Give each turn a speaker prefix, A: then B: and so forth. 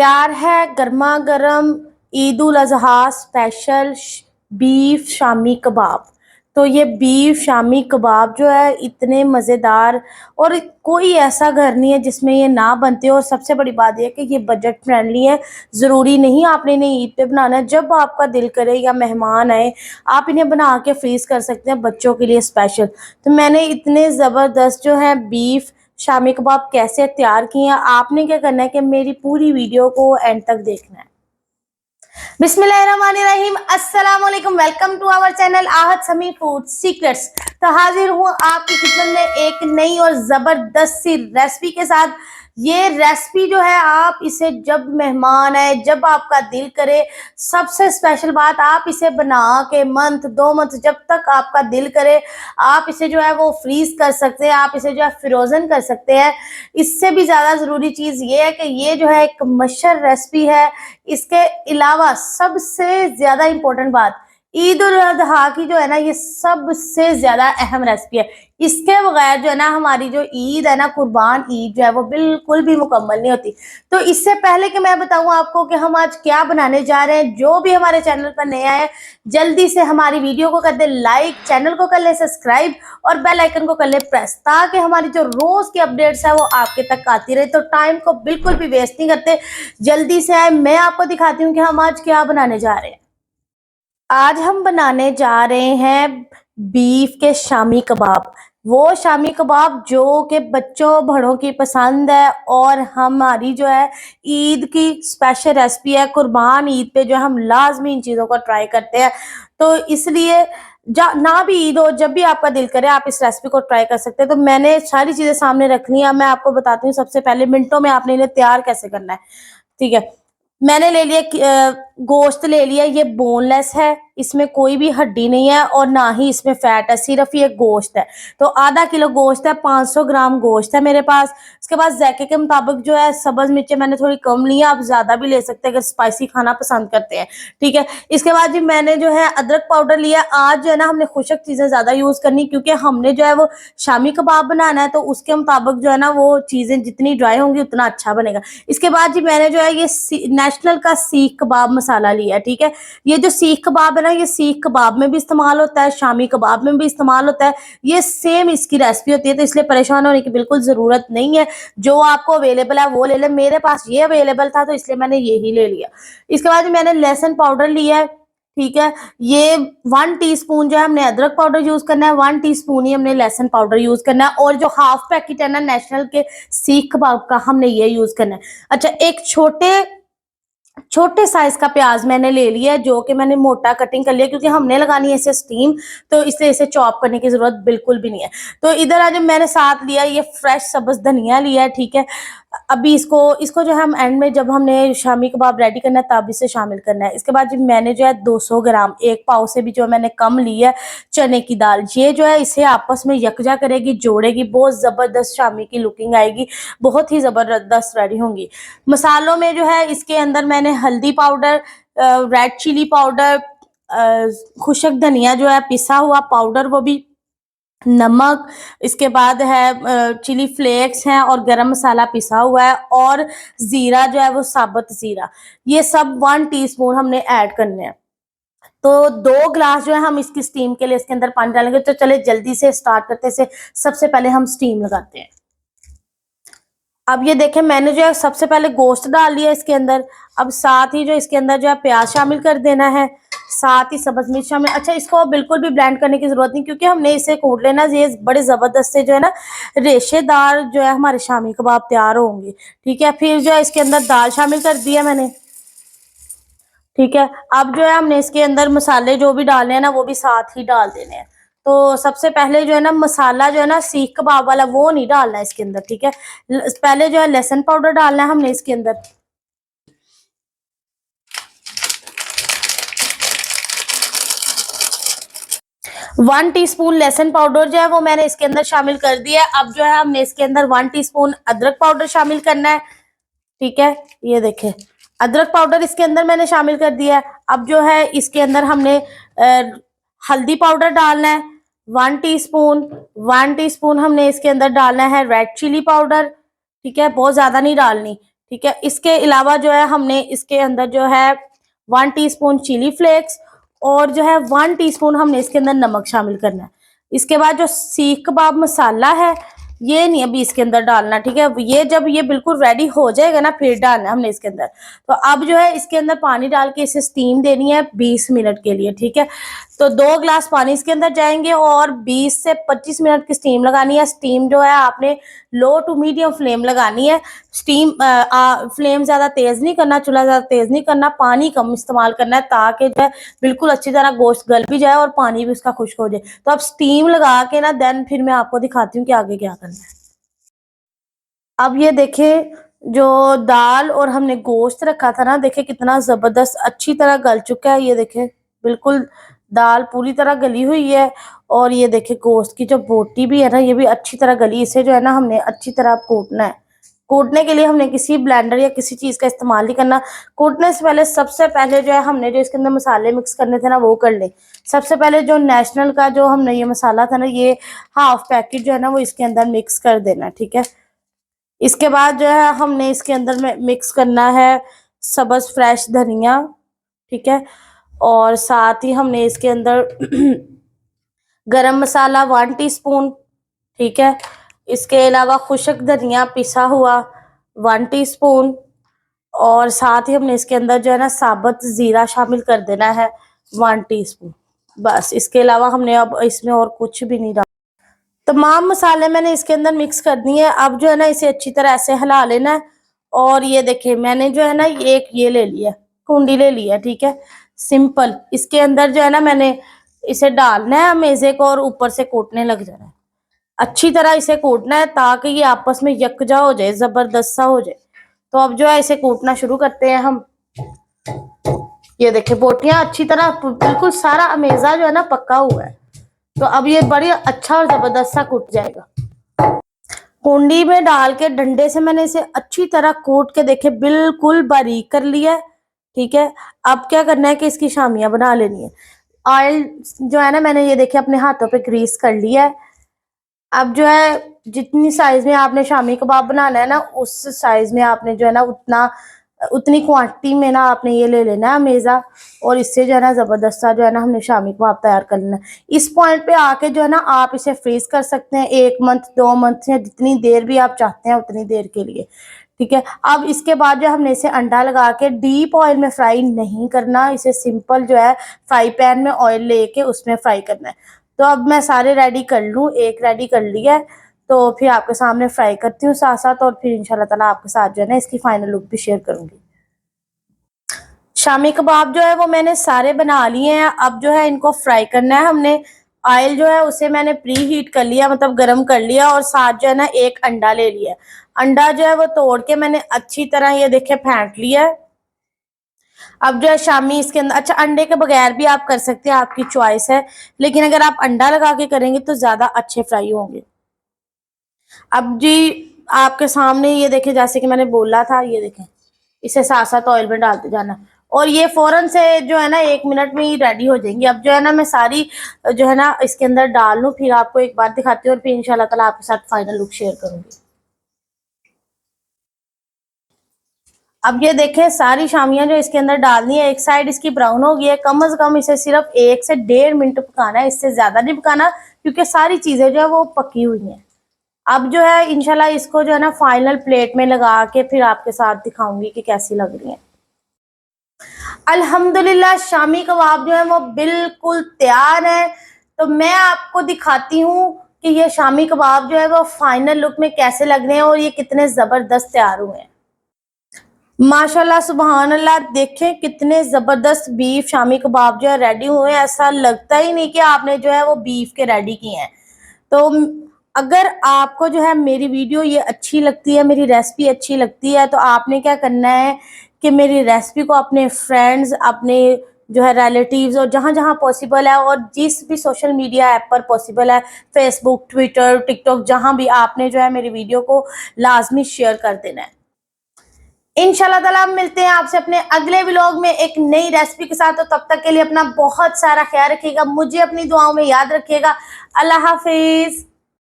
A: तैयार है गर्मा गर्म ईद उल अजहा स्पेशल बीफ शामी कबाब। तो ये बीफ शामी कबाब जो है इतने मज़ेदार, और कोई ऐसा घर नहीं है जिसमें ये ना बनते हो। और सबसे बड़ी बात यह है कि ये बजट फ्रेंडली है। ज़रूरी नहीं आपने इन्हें ईद पे बनाना है, जब आपका दिल करे या मेहमान आए आप इन्हें बना के फ्रीज़ कर सकते हैं बच्चों के लिए स्पेशल। तो मैंने इतने ज़बरदस्त जो है बीफ शामी कबाब कैसे तैयार किए हैं, आपने क्या करना है कि मेरी पूरी वीडियो को एंड तक देखना है। बिस्मिल्लाहिर्रहमानिर्रहीम, अस्सलाम वालेकुम, वेलकम टू आवर चैनल आहत समी फूड सीक्रेट्स। तो हाजिर हूँ आपकी खिदमत में एक नई और जबरदस्त सी रेसिपी के साथ। ये रेसिपी जो है आप इसे जब मेहमान आए, जब आपका दिल करे, सबसे स्पेशल बात आप इसे बना के मंथ 2 मंथ जब तक आपका दिल करे आप इसे जो है वो फ्रीज कर सकते हैं, आप इसे जो है फ्रोजन कर सकते हैं। इससे भी ज़्यादा ज़रूरी चीज़ ये है कि ये जो है एक मशहूर रेसिपी है। इसके अलावा सबसे ज्यादा इंपॉर्टेंट बात, ईद उल अजहा की जो है ना, ये सबसे ज्यादा अहम रेसिपी है। इसके बगैर जो है ना हमारी जो ईद है ना, कुर्बान ईद जो है वो बिल्कुल भी मुकम्मल नहीं होती। तो इससे पहले कि मैं बताऊं आपको कि हम आज क्या बनाने जा रहे हैं, जो भी हमारे चैनल पर नया है जल्दी से हमारी वीडियो को कर दे लाइक, चैनल को कर ले सब्सक्राइब और बेल आइकन को कर ले प्रेस, ताकि हमारी जो रोज की अपडेट्स है वो आपके तक आती रहे। तो टाइम को बिल्कुल भी वेस्ट नहीं करते, जल्दी से आए। मैं आपको दिखाती हूँ कि हम आज क्या बनाने जा रहे हैं। आज हम बनाने जा रहे हैं बीफ के शामी कबाब। वो शामी कबाब जो कि बच्चों बड़ों की पसंद है, और हमारी जो है ईद की स्पेशल रेसिपी है। कुर्बान ईद पे जो हम लाजमी इन चीज़ों को ट्राई करते हैं। तो इसलिए ना भी ईद हो, जब भी आपका दिल करे आप इस रेसिपी को ट्राई कर सकते हैं। तो मैंने सारी चीज़ें सामने रख ली हैं, मैं आपको बताती हूँ। सबसे पहले मिनटों में आपने इन्हें तैयार कैसे करना है, ठीक है। मैंने ले लिया गोश्त ले लिया, ये बोनलेस है, इसमें कोई भी हड्डी नहीं है और ना ही इसमें फैट है, सिर्फ ये गोश्त है। तो आधा किलो गोश्त है, 500 ग्राम गोश्त है मेरे पास। उसके बाद जायके के मुताबिक जो है सब्ज मिर्चें मैंने थोड़ी कम ली है, आप ज्यादा भी ले सकते हैं अगर स्पाइसी खाना पसंद करते हैं, ठीक है। इसके बाद जी मैंने जो है अदरक पाउडर लिया। आज जो है ना हमने खुशक चीजें ज्यादा यूज करनी, क्योंकि हमने जो है वो शामी कबाब बनाना है, तो उसके मुताबिक जो है ना वो चीजें जितनी ड्राई होंगी उतना अच्छा बनेगा। इसके बाद जी मैंने जो है ये नेशनल का सीख कबाब मसाला लिया है, ठीक है। ये जो सीख कबाब है ना, ये सीख कबाब में भी इस्तेमाल होता है, शामी कबाब में भी इस्तेमाल होता है। ये सेम इसकी रेसिपी होती है, तो इसलिए परेशान होने की बिल्कुल जरूरत नहीं है। जो आपको अवेलेबल है वो ले लें, मेरे पास ये अवेलेबल था तो इसलिए मैंने ये ही ले लिया। इसके बाद मैंने लहसुन पाउडर लिया है, ठीक है। ये 1 टीस्पून जो है हमने अदरक पाउडर यूज करना है, 1 टीस्पून ही हमने लहसुन पाउडर यूज करना है, और जो हाफ पैकेट है ना नेशनल के सीख कबाब का, हमने ये यूज करना है। अच्छा, एक छोटे साइज का प्याज मैंने ले लिया है, जो कि मैंने मोटा कटिंग कर लिया, क्योंकि हमने लगानी है इसे स्टीम, तो इसलिए इसे चॉप करने की जरूरत बिल्कुल भी नहीं है। तो इधर आज मैंने साथ लिया ये फ्रेश सब्ज धनिया लिया है, ठीक है। अभी इसको इसको जो है हम एंड में जब हमने शामी कबाब रेडी करना है तब इसे शामिल करना है। इसके बाद जब मैंने जो है 200 ग्राम, 1 पाव से भी जो मैंने कम ली है चने की दाल, ये जो है इसे आपस में यकजा करेगी, जोड़ेगी, बहुत जबरदस्त शामी की लुकिंग आएगी, बहुत ही जबरदस्त रेडी होंगी। मसालों में जो है इसके अंदर मैंने हल्दी पाउडर, रेड चिली पाउडर, खुशक धनिया जो है पिसा हुआ पाउडर, वो भी, नमक, इसके बाद है चिली फ्लेक्स हैं, और गरम मसाला पिसा हुआ है, और जीरा जो है वो साबुत जीरा, ये सब 1 टीस्पून हमने ऐड करने हैं। तो 2 ग्लास जो है हम इसकी स्टीम के लिए इसके अंदर पानी डालेंगे। तो चले जल्दी से स्टार्ट करते से, सबसे पहले हम स्टीम लगाते हैं। अब ये देखें मैंने जो है सबसे पहले गोश्त डाल लिया इसके अंदर। अब साथ ही जो इसके अंदर जो है प्याज शामिल कर देना है, साथ ही सब्ज मिर्च शामिल। अच्छा, इसको बिल्कुल भी ब्लेंड करने की जरूरत नहीं, क्योंकि हमने इसे कूट लेना। ये बड़े जबरदस्त से जो है ना रेशेदार जो है हमारे शामी कबाब तैयार होंगे, ठीक है। फिर जो है इसके अंदर दाल शामिल कर दिया मैंने, ठीक है। अब जो है हमने इसके अंदर मसाले जो भी डालने हैं ना वो भी साथ ही डाल देने हैं। तो सबसे पहले जो है ना मसाला जो है ना सीख कबाब वाला वो नहीं डालना है इसके अंदर, ठीक है। पहले जो है लहसुन पाउडर डालना है हमने इसके अंदर, 1 टीस्पून लहसुन पाउडर जो है वो मैंने इसके अंदर शामिल कर दिया है। अब जो है हमने इसके अंदर 1 टीस्पून अदरक पाउडर शामिल करना है, ठीक है। ये देखें अदरक पाउडर इसके अंदर मैंने शामिल कर दिया है। अब जो है इसके अंदर हमने हल्दी पाउडर डालना है, 1 टीस्पून। 1 टीस्पून हमने इसके अंदर डालना है रेड चिली पाउडर, ठीक है, बहुत ज्यादा नहीं डालनी, ठीक है। इसके अलावा जो है हमने इसके अंदर जो है 1 टीस्पून चिली फ्लेक्स और जो है 1 टीस्पून हमने इसके अंदर नमक शामिल करना है। इसके बाद जो सीख कबाब मसाला है ये नहीं अभी इसके अंदर डालना, ठीक है। ये जब ये बिल्कुल रेडी हो जाएगा ना फिर डालना है हमने इसके अंदर। तो अब जो है इसके अंदर पानी डाल के इसे स्टीम देनी है 20 मिनट के लिए, ठीक है। तो 2 ग्लास पानी इसके अंदर जाएंगे और 20 से 25 मिनट की स्टीम लगानी है। स्टीम जो है आपने लो टू मीडियम फ्लेम लगानी है। स्टीम फ्लेम ज्यादा तेज नहीं करना, चूल्हा ज्यादा तेज नहीं करना, पानी कम इस्तेमाल करना है ताकि जो है बिल्कुल अच्छी तरह गोश्त गल भी जाए और पानी भी उसका खुश्क हो जाए। तो अब स्टीम लगा के ना देन फिर मैं आपको दिखाती हूँ कि आगे क्या करना है। अब ये देखें जो दाल और हमने गोश्त रखा था ना, देखे कितना जबरदस्त अच्छी तरह गल चुका है। ये देखे बिल्कुल दाल पूरी तरह गली हुई है और ये देखे गोश्त की जो बोटी भी है ना ये भी अच्छी तरह गली। इसे जो है ना हमने अच्छी तरह कूटना है। कूटने के लिए हमने किसी ब्लेंडर या किसी चीज का इस्तेमाल नहीं करना। कूटने से पहले सबसे पहले जो है हमने जो इसके अंदर मसाले मिक्स करने थे ना वो कर ले। सबसे पहले जो नेशनल का जो हमने ये मसाला था ना ये हाफ पैकेट जो है ना वो इसके अंदर मिक्स कर देना, ठीक है। इसके बाद जो है हमने इसके अंदर में मिक्स करना है सब्ज फ्रेश धनिया, ठीक है। और साथ ही हमने इसके अंदर गरम मसाला 1 टीस्पून, ठीक है। इसके अलावा खुशक धनिया पिसा हुआ 1 टीस्पून और साथ ही हमने इसके अंदर जो है ना साबुत जीरा शामिल कर देना है 1 टीस्पून। बस इसके अलावा हमने अब इसमें और कुछ भी नहीं डाला। तमाम मसाले मैंने इसके अंदर मिक्स कर दिए हैं। अब जो है ना इसे अच्छी तरह ऐसे हिला लेना है। और ये देखिए मैंने जो है ना एक ये ले लिया कुंडी ले लिया, ठीक है। सिंपल इसके अंदर जो है ना मैंने इसे डालना है मेज़े को और ऊपर से कूटने लग जाना है। अच्छी तरह इसे कूटना है ताकि ये आपस में यकजा हो जाए, जबरदस्त सा हो जाए। तो अब जो है इसे कूटना शुरू करते हैं हम। ये देखिए बोटियां अच्छी तरह बिल्कुल सारा अमेजा जो है ना पक्का हुआ है। तो अब ये बड़ी अच्छा और जबरदस्त सा कूट जाएगा। कुंडी में डाल के डंडे से मैंने इसे अच्छी तरह कूट के देखे बिल्कुल बारीक कर लिया है, ठीक है। अब क्या करना है कि इसकी शामियां बना लेनी है। ऑयल जो है ना मैंने ये देखे अपने हाथों पे ग्रीस कर लिया है। अब जो है जितनी साइज में आपने शामी कबाब बनाना है ना उस साइज में आपने जो है ना उतनी क्वांटिटी में ना आपने ये ले लेना है मेज़ा। और इससे जो है ना जबरदस्त सा जो है ना हमने शामी कबाब तैयार कर लेना है। इस पॉइंट पे आके जो है ना आप इसे फ्रीज कर सकते हैं 1 मंथ 2 मंथ या जितनी देर भी आप चाहते हैं उतनी देर के लिए, ठीक है। अब इसके बाद जो हमने इसे अंडा लगा के डीप ऑयल में फ्राई नहीं करना, इसे सिंपल जो है फ्राई पैन में ऑयल लेके उसमें फ्राई करना है। तो अब मैं सारे रेडी कर लूँ, एक रेडी कर लिया है तो फिर आपके सामने फ्राई करती हूँ साथ साथ और फिर इंशाल्लाह ताला आपके साथ जो है ना इसकी फाइनल लुक भी शेयर करूंगी। शामी कबाब जो है वो मैंने सारे बना लिए हैं। अब जो है इनको फ्राई करना है हमने। ऑयल जो है उसे मैंने प्री हीट कर लिया, मतलब गर्म कर लिया और साथ जो है ना एक अंडा ले लिया। अंडा जो है वो तोड़ के मैंने अच्छी तरह ये देखे फेंट लिया है। अब जो है शामी इसके अंदर अच्छा अंडे के बगैर भी आप कर सकते हैं, आपकी चॉइस है, लेकिन अगर आप अंडा लगा के करेंगे तो ज्यादा अच्छे फ्राई होंगे। अब जी आपके सामने ये देखें जैसे कि मैंने बोला था, ये देखें इसे साथ साथ ऑयल में डालते जाना और ये फौरन से जो है ना 1 मिनट में ही रेडी हो जाएंगी। अब जो है ना मैं सारी जो है ना इसके अंदर डाल लूँ फिर आपको एक बार दिखाती हूँ और फिर इंशाल्लाह ताला आपके साथ फाइनल लुक शेयर करूंगी। अब ये देखें सारी शामियां जो इसके अंदर डालनी है। एक साइड इसकी ब्राउन हो गई है, कम से कम इसे सिर्फ 1 से 1.5 मिनट पकाना है, इससे ज्यादा नहीं पकाना क्योंकि सारी चीजें जो है वो पकी हुई हैं। अब जो है इंशाल्लाह इसको जो है ना फाइनल प्लेट में लगा के फिर आपके साथ दिखाऊंगी कि कैसी लग रही है। अल्हम्दुलिल्लाह शामी कबाब जो है वो बिल्कुल तैयार है। तो मैं आपको दिखाती हूँ कि ये शामी कबाब जो है वो फाइनल लुक में कैसे लग रहे हैं और ये कितने जबरदस्त तैयार हुए हैं। माशाल्लाह सुबहान अल्लाह, देखें कितने जबरदस्त बीफ शामी कबाब जो है रेडी हुए हैं। ऐसा लगता ही नहीं कि आपने जो है वो बीफ के रेडी किए हैं। तो अगर आपको जो है मेरी वीडियो ये अच्छी लगती है, मेरी रेसिपी अच्छी लगती है तो आपने क्या करना है कि मेरी रेसिपी को अपने फ्रेंड्स, अपने जो है रिलेटिव्स और जहाँ जहाँ पॉसिबल है और जिस भी सोशल मीडिया ऐप पर पॉसिबल है, फेसबुक, ट्विटर, टिकटॉक, जहाँ भी आपने जो है मेरी वीडियो को लाजमी शेयर कर देना है। इंशाल्लाह ताला हम मिलते हैं आपसे अपने अगले व्लॉग में एक नई रेसिपी के साथ। तो तब तक के लिए अपना बहुत सारा ख्याल रखिएगा, मुझे अपनी दुआओं में याद रखिएगा। अल्लाह हाफिज।